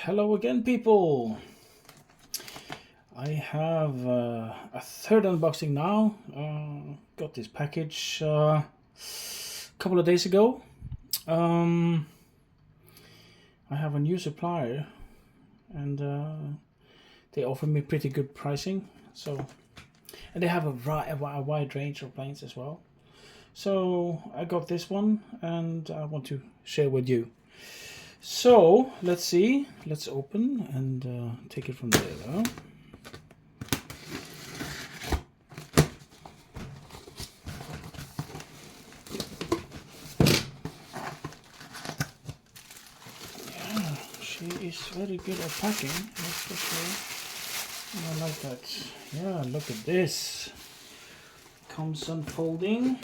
Hello again, people. I have a third unboxing now. Got this package a couple of days ago. I have a new supplier, and they offer me pretty good pricing. And they have a wide range of planes as well. So I got this one, and I want to share with you. So let's see. Let's open and take it from there. Yeah, she is very good at packing. That's for sure. I like that. Yeah, look at this. Comes unfolding.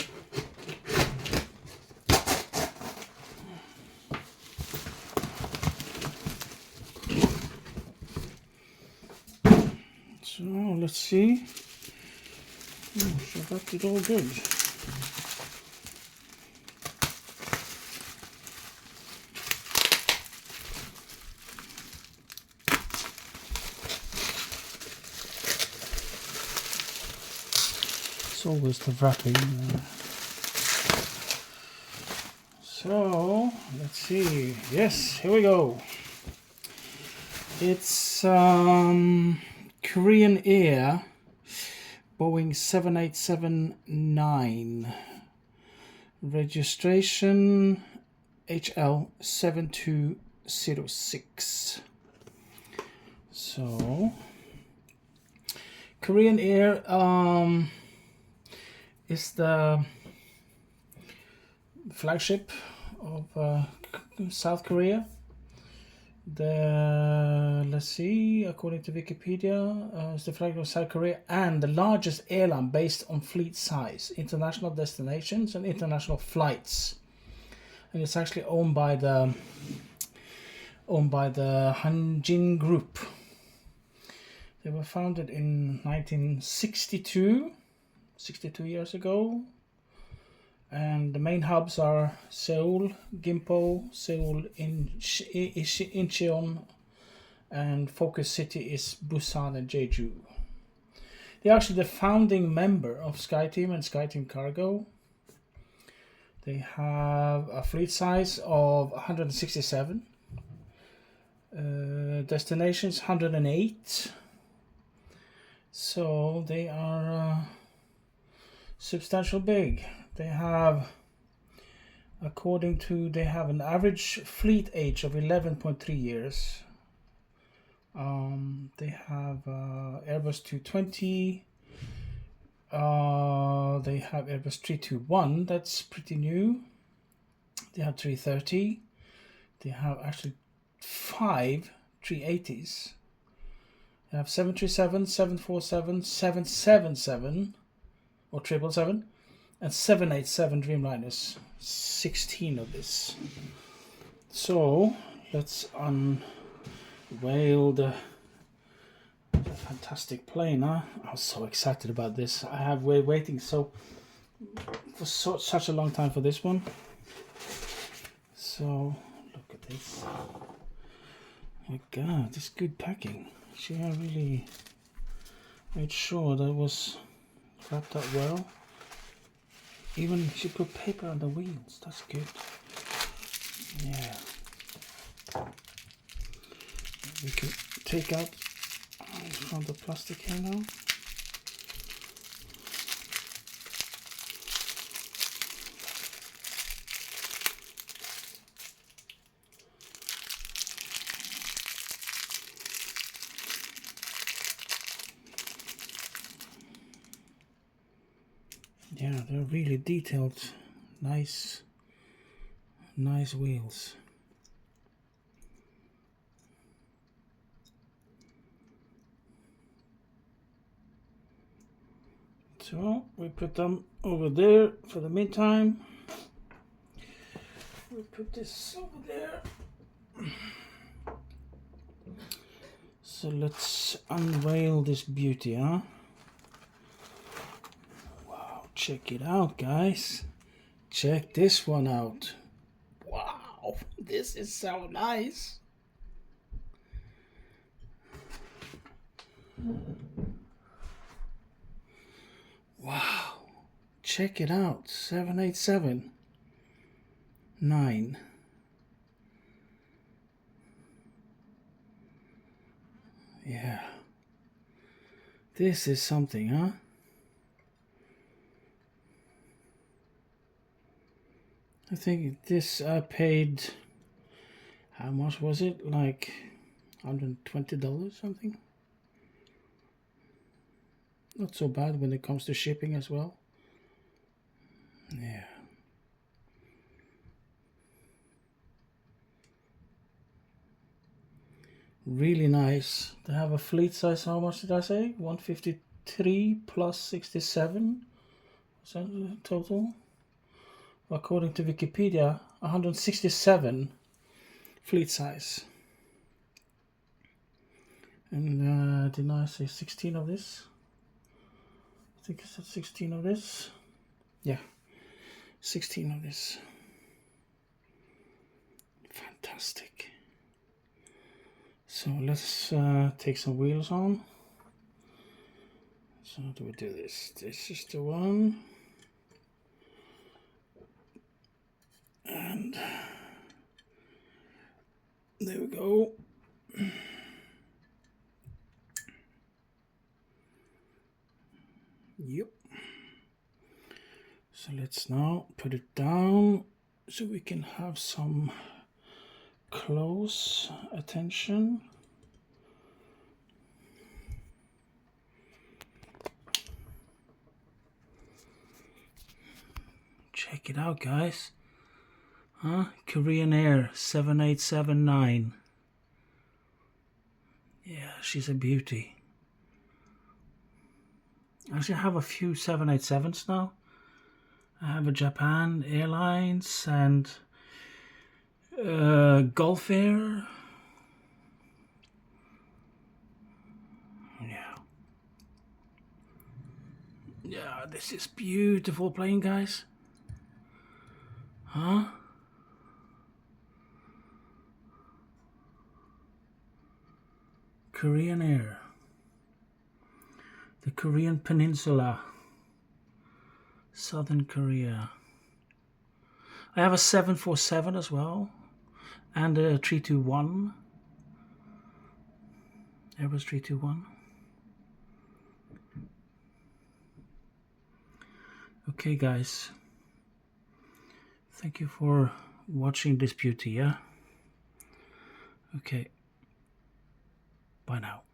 So let's see. Oh, she got it all good. It's always the wrapping. So let's see. Yes, here we go. It's Korean Air Boeing 7879 registration HL7206. So Korean Air is the flagship of South Korea. Let's see, according to Wikipedia, it's the flag of South Korea and the largest airline based on fleet size, international destinations and international flights. And it's actually owned by the Hanjin Group. They were founded in 1962, 62 years ago. And the main hubs are Seoul, Gimpo, Seoul, Incheon, and focus city is Busan and Jeju. They're actually the founding member of SkyTeam and SkyTeam Cargo. They have a fleet size of 167, destinations 108. So they are substantial big. They have, they have an average fleet age of 11.3 years. They have Airbus 220. They have Airbus 321. That's pretty new. They have 330. They have actually 5 380s. They have 737, 747, 777 or 777. And 787 Dreamliners, 16 of this. So let's unveil the fantastic plane. I was so excited about this. I have been waiting for such a long time for this one. So look at this. My God, this good packing. She really made sure that it was wrapped up well. Even she put paper on the wheels. That's good. Yeah. We can take out from the plastic here now. Yeah, they're really detailed. Nice wheels. So we put them over there for the meantime. We put this over there. So let's unveil this beauty, huh? Check it out, guys. Check this one out. Wow, this is so nice. Wow, check it out, 787-9. Yeah, this is something, huh? I think this I paid, how much was it? Like $120 something? Not so bad when it comes to shipping as well. Yeah. Really nice. They have a fleet size, how much did I say? 153 plus 67. Is that the total? According to Wikipedia, 167 fleet size. And didn't I say 16 of this? I think I said 16 of this. Yeah, 16 of this. Fantastic. So let's take some wheels on. So how do we do this? This is the one. And there we go. Yep. So let's now put it down so we can have some close attention. Check it out, guys. Huh? Korean Air 7879. Yeah, she's a beauty. Actually, I have a few 787s now. I have a Japan Airlines and Gulf Air. Yeah. Yeah, this is beautiful plane, guys. Huh? Korean Air. The Korean Peninsula. Southern Korea. I have a 747 as well. And a 321. Airbus 321. Okay, guys. Thank you for watching this beauty, yeah? Okay. Bye now.